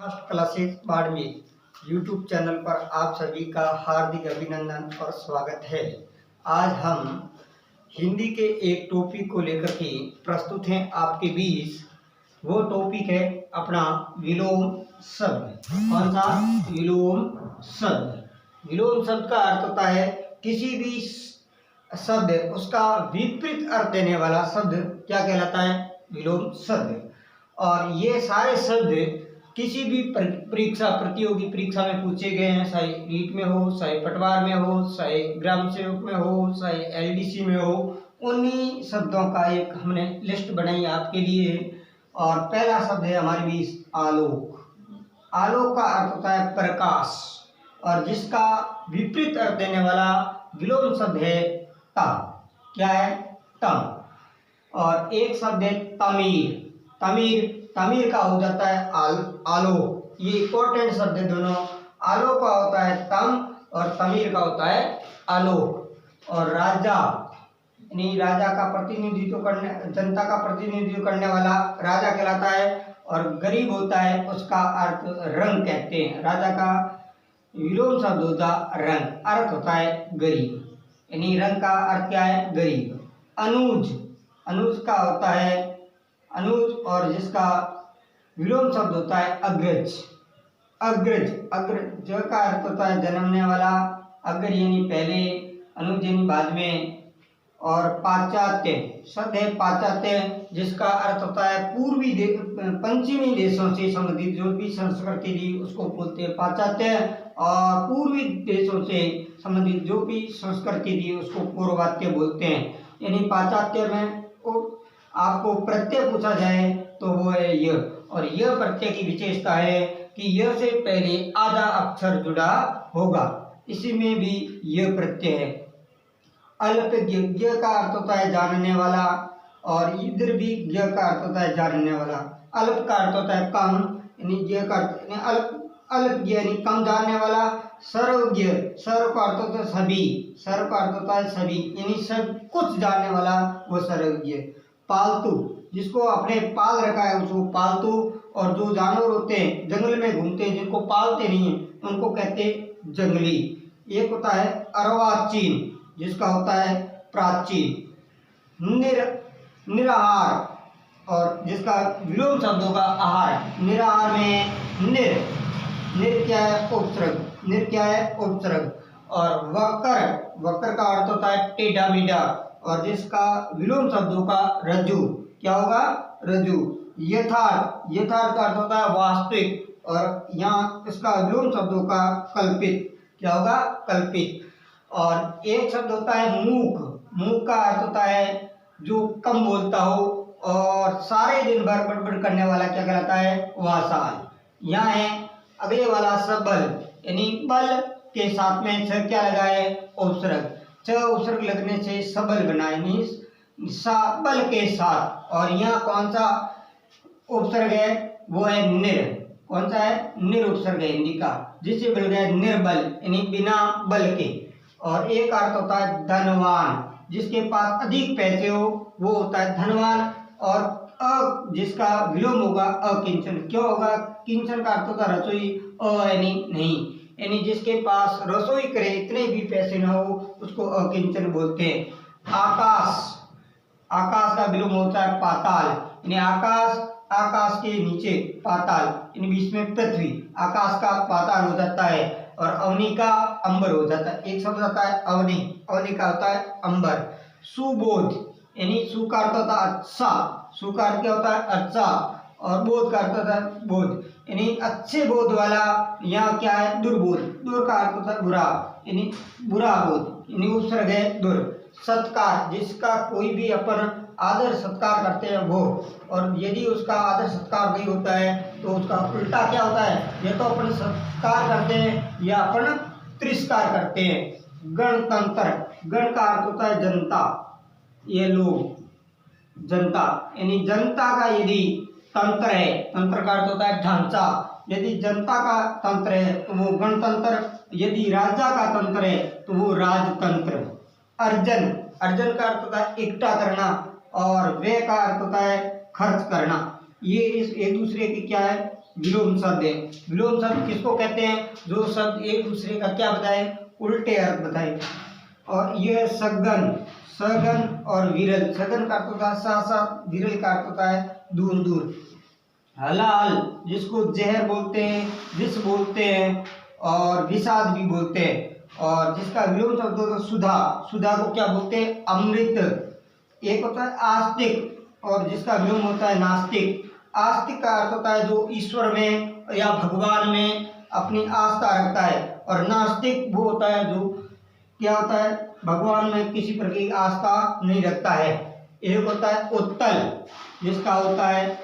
First classes Barmer YouTube channel पर आप सभी का हार्दिक अभिनंदन और स्वागत है। आज हम हिंदी के एक टॉपिक को लेकर के प्रस्तुत हैं आपके बीच। वो टॉपिक है अपना विलोम शब्द। कौन सा? विलोम शब्द। विलोम शब्द का अर्थ होता है किसी भी शब्द उसका विपरीत अर्थ देने वाला शब्द क्या कहलाता है? विलोम शब्द। और ये सारे शब्द किसी भी परीक्षा प्रतियोगी परीक्षा में पूछे गए हैं, चाहे रीट में हो, चाहे पटवार में हो, चाहे ग्राम सेवक में हो, चाहे एलडीसी में हो। उन्हीं शब्दों का एक हमने लिस्ट बनाई आपके लिए। और पहला शब्द है हमारे बीच आलोक। आलोक का अर्थ होता है प्रकाश, और जिसका विपरीत अर्थ देने वाला विलोम शब्द है तम। क्या है? तम। और एक शब्द है तमीर। तमीर तमीर का हो जाता है आलोक। ये इंपॉर्टेंट शब्द है दोनों। आलोक का होता है तम और तमीर का होता है आलोक। और राजा यानी राजा का प्रतिनिधित्व करने, जनता का प्रतिनिधित्व करने वाला राजा कहलाता है। और गरीब होता है, उसका अर्थ रंग कहते हैं। राजा का विलोम शब्द होता रंग, अर्थ होता है गरीब, यानी रंग का अर्थ क्या है? गरीब। अनुज, अनुज का होता है अनुज, और जिसका विलोम शब्द होता है अग्रज। अग्रज, अग्रज का अर्थ होता है जन्मने वाला। अग्र यानी पहले, अनुज यानी बाद में। और पाश्चात्य शब्द है पाश्चात्य, जिसका अर्थ होता है पूर्वी पश्चिमी देशों से संबंधित जो भी संस्कृति थी उसको बोलते हैं पाश्चात्य। और पूर्वी देशों से संबंधित जो भी संस्कृति थी उसको पूर्वात्य बोलते हैं। यानी पाश्चात्य में आपको प्रत्यय पूछा जाए तो वो है य। और यह प्रत्यय की विशेषता है कि यह से पहले आधा अक्षर जुड़ा होगा, इसी में भी यह प्रत्यय है। अल्पज्ञ, ज्ञ का अर्थ होता है जानने वाला, और इधर भी ज्ञ का अर्थ होता है जानने वाला। अल्प का अर्थ होता है कम, यानी ज्ञ का अर्थ यानी अल्पज्ञ यानी कम जानने वाला। सर्वज्ञ, सर्व का अर्थ होता है सभी, सर्व का अर्थ होता है सभी यानी सब कुछ जानने वाला, वो सर्वज्ञ। पालतू, जिसको आपने पाल रखा है उसको पालतू। और जो जानवर होते हैं जंगल में घूमते हैं जिनको पालते नहीं है उनको कहते हैं जंगली। एक होता है अर्वाचीन, जिसका होता है प्राचीन। निराहार, और जिसका विलोम शब्द होगा आहार। निराहार में निर, निर क्या है? उपसर्ग। निर क्या है? उपसर्ग। और वक्र, वक्र का अर्थ होता है टेढ़ा मेढ़ा, और जिसका विलोम शब्द होगा रज्जु। क्या होगा? रज्जु। यथार्थ, यथार्थ का अर्थ होता है वास्तविक, और यहाँ इसका विलोम शब्द होगा कल्पित। क्या होगा? कल्पित। और एक शब्द होता है मूक। मूक का अर्थ होता है जो कम बोलता हो और सारे दिन भर बड़बड़ करने वाला क्या कहलाता है? वासाल। यहाँ है अगले वाला सबल, यानी बल के साथ में छ क्या लगा है? उपसर्ग। छ उपसर्ग लगने से सबल बना, यानी बल के साथ। और यहाँ कौन सा उपसर्ग है? वो है निर। कौन सा है? निर उपसर्ग है हिंदी का, जिससे बन गया निर्बल, यानी बिना बल के। और एक अर्थ होता है धनवान, जिसके पास अधिक पैसे हो वो होता है धनवान। और जिसका विलोम होगा अकिंचन। क्यों होगा? किंचन का अर्थ होता है रसोई, यानी नहीं, यानी जिसके पास रसोई करे इतने भी पैसे न हो उसको अकिंचन बोलते हैं। आकाश, आकाश का विलोम होता है पाताल, यानी आकाश, आकाश के नीचे पाताल, यानी बीच में पृथ्वी। आकाश का पाताल हो जाता है। और अवनी का अंबर हो जाता है। एक शब्द आता है अवनी, अवनी का होता है अंबर। सुबोध, यानी सु का अर्थ होता है अच्छा, सु का अर्थ क्या होता है? अच्छा। और बोध का अर्थ होता है बोध, यानी अच्छे बोध वाला। यहाँ क्या है? दुर्बोध, दुर का अर्थ होता है बुरा, यानी बुरा बोध, यानी उपसर्ग है दुर। सत्कार, जिसका कोई भी अपन आदर सत्कार करते हैं वो, और यदि उसका आदर सत्कार नहीं होता है तो उसका उल्टा क्या होता है? ये तो अपन सत्कार करते हैं या अपन तिरस्कार करते हैं। गणतंत्र, गण का अर्थ होता है जनता, ये लोग, जनता, यानी जनता का यदि तंत्र है, तंत्र का अर्थ होता है ढांचा। यदि जनता का तंत्र है तो वो गणतंत्र, यदि राजा का तंत्र है तो वो राजतंत्र। अर्जन, अर्जन का अर्थ होता है इकट्ठा करना, और व्यय का अर्थ होता है खर्च करना। ये इस एक दूसरे के क्या है? विलोम शब्द है। विलोम शब्द किसको कहते हैं? जो शब्द एक दूसरे का क्या बताए? उल्टे अर्थ बताए। और यह सघन, सघन और विरल, सघन का अर्थ होता है साथ साथ, विरल का अर्थ होता है दूर दूर। हलाल जिसको जहर बोलते हैं, विष बोलते हैं और विषाद भी बोलते हैं। और जिसका विलोम शब्द होता है सुधा, सुधा को क्या बोलते हैं? अमृत। एक होता है आस्तिक और जिसका विलोम होता है नास्तिक। आस्तिक का अर्थ होता है जो ईश्वर में या भगवान में अपनी आस्था रखता है, और नास्तिक वो होता है जो क्या होता है? भगवान में किसी प्रकार की आस्था नहीं रखता है। एक होता है उत्तल जिसका होता है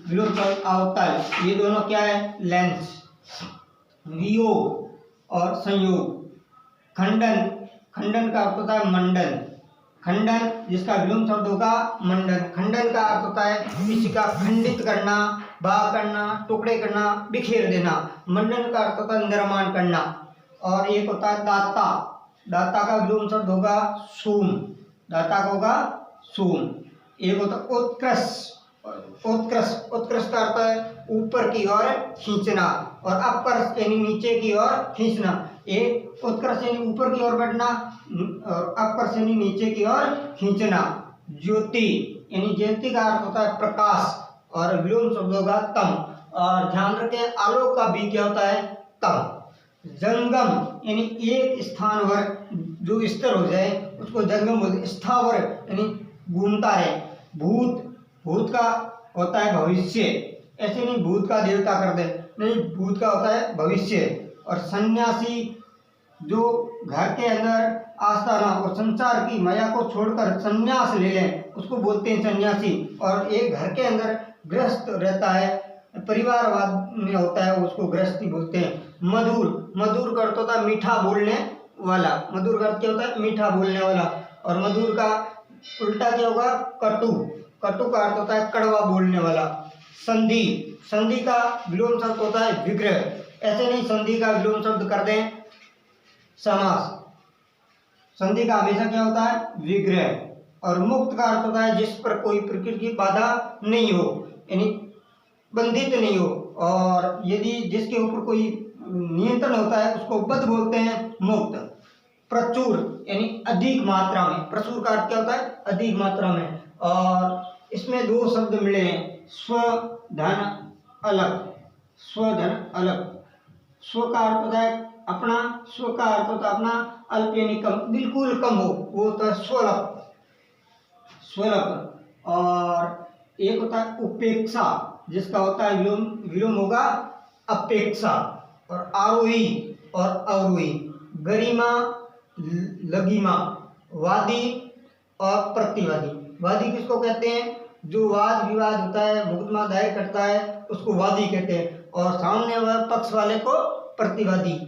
विलोम शब्द अवतल। ये दोनों क्या है? लेंस। वियोग और संयोग। खंडन, खंडन का अर्थ होता है मंडन। खंडन जिसका विलोम शब्द होगा मंडन। खंडन का अर्थ होता है किसी का खंडित करना, भाग करना, टुकड़े करना, बिखेर देना। मंडन का अर्थ होता है निर्माण करना। और एक होता है दाता, दाता का विलोम शब्द होगा सोम, दाता का होगा सोम। एक होता है उत्कृष्ट, उत्कृष्ट, उत्कृष्ट का अर्थ है ऊपर की ओर खींचना, और अपकृष्ट यानी नीचे की ओर खींचना। एक उत्कृष्ट यानी ऊपर की ओर बढ़ना और अपकृष्ट यानी नीचे की ओर खींचना। ज्योति यानी ज्योति का अर्थ होता है प्रकाश, और विलोम शब्द होगा तम। और ध्यान रखें आलोक का भी क्या होता है? तम। जंगम यानी एक स्थान पर जो स्थिर हो जाए उसको जंगम बोलते। स्थावर यानी घूमता है। भूत, भूत का होता है भविष्य, ऐसे नहीं भूत का देवता कर दे, नहीं, भूत का होता है भविष्य। और सन्यासी जो घर के अंदर आस्थाना और संसार की माया को छोड़कर संन्यास ले लें उसको बोलते हैं सन्यासी। और एक घर के अंदर गृहस्थ रहता है, परिवारवाद में होता है, उसको गृहस्थी बोलते हैं। मधुर, मधुर का अर्थ होता है मीठा बोलने वाला। मधुर का अर्थ क्या होता है? मीठा बोलने वाला। और मधुर का उल्टा क्या होगा? कटु, कटु का अर्थ होता है कड़वा बोलने वाला। संधि, संधि का विलोम शब्द होता है विग्रह, ऐसे नहीं संधि का विलोम शब्द कर दें समास। संधि का हमेशा क्या होता है? विग्रह। और मुक्त का अर्थ होता है जिस पर कोई प्रकृति की बाधा नहीं हो, यानी बंधित नहीं हो, और यदि जिसके ऊपर कोई नियंत्रण होता है उसको बद्ध बोलते हैं मुक्त। प्रचुर यानी अधिक मात्रा में, प्रचुर का अर्थ क्या होता है? अधिक मात्रा में। और इसमें दो शब्द मिले हैं, स्व धन अलग, स्वधन अलग। स्व का अर्थ होता है अपना, स्व का अर्थ होता है अपना, अल्प यानी कम, बिल्कुल कम हो, वो होता है स्वल्प, स्वल्प। और एक होता है उपेक्षा जिसका होता है विलोम, विलोम होगा अपेक्षा। और आरोही और अवरोही। गरिमा, लघिमा। वादी और प्रतिवादी। वादी किसको कहते हैं? जो वाद विवाद होता है, मुकदमा दायर करता है, उसको वादी कहते हैं। और सामने वाले पक्ष वाले को प्रतिवादी।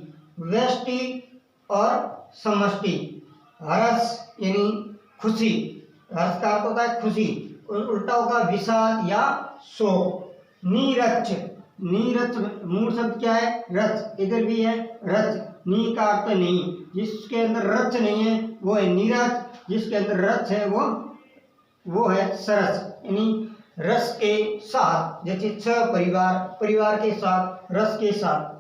व्यष्टि और समष्टि। हर्ष यानी खुशी, हर्ष का अर्थ होता है खुशी, उल्टा होगा विषाद या शोक। नीरच, नीरच मूल शब्द क्या है? रच, इधर भी है रच। नी का अर्थ नहीं, जिसके अंदर रच नहीं है वो है नीरज, जिसके अंदर रच है वो है सरस, यानी रस के साथ। जैसे छ परिवार, परिवार के साथ, रस के साथ।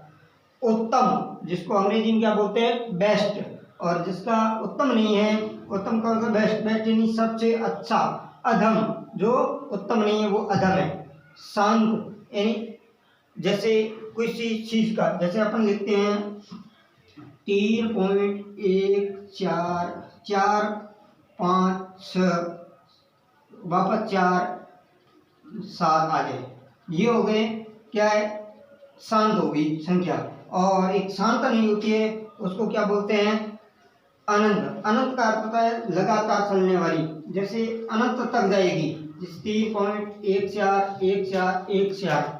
उत्तम जिसको अंग्रेजी में क्या बोलते हैं? बेस्ट। और जिसका उत्तम नहीं है, उत्तम का मतलब बेस्ट, बेस्ट यानी सबसे अच्छा। अधम जो उत्तम नहीं है वो अधम है। शांत यानी जैसे किसी चीज का, जैसे अपन लिखते हैं 3.1 4 5 6 वापस 4 7 आगे, ये हो गए क्या है? शांत हो गई संख्या। और एक शांत नहीं होती है उसको क्या बोलते हैं? अनंत। अनंत का अर्थ होता है लगातार चलने वाली, जैसे अनंत तक जाएगी। जैसे 3.141414।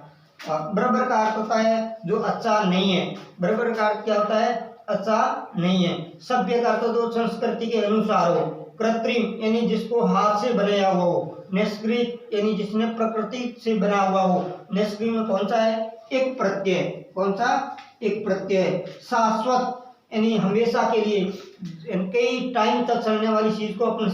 बराबर का अर्थ होता है जो अच्छा नहीं है। बराबर का अर्थ क्या होता है? अच्छा नहीं है। सभ्य का अर्थ जो संस्कृति के अनुसार हो। कृत्रिम यानी जिसको हाथ से बनाया हुआ हो। निष्क्रिय यानी जिसने प्रकृति से बना हुआ हो। निष्क्रिय में कौन सा है? एक प्रत्यय। कौन सा? एक प्रत्यय। शाश्वत यानी हमेशा के लिए, कई टाइम तक चलने वाली चीज को अपन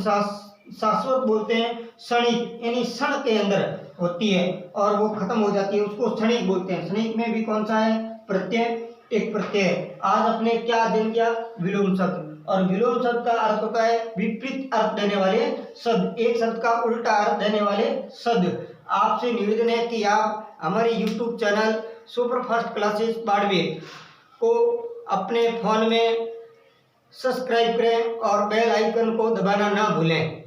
शाश्वत बोलते हैं। क्षणिक यानी क्षण के अंदर, होती है और वो खत्म हो जाती है, उसको क्षणिक बोलते हैं। क्षणिक में भी कौन सा है? प्रत्यय, एक प्रत्यय है। आज अपने क्या अध्ययन किया? विलोम शब्द। और विलोम शब्द का अर्थ होता है विपरीत अर्थ देने वाले शब्द, एक शब्द का उल्टा अर्थ देने वाले शब्द। आपसे निवेदन है कि आप हमारे YouTube channel superfast classes Barmer को अपने फोन में सब्सक्राइब करें और बेल आइकन को दबाना ना भूलें।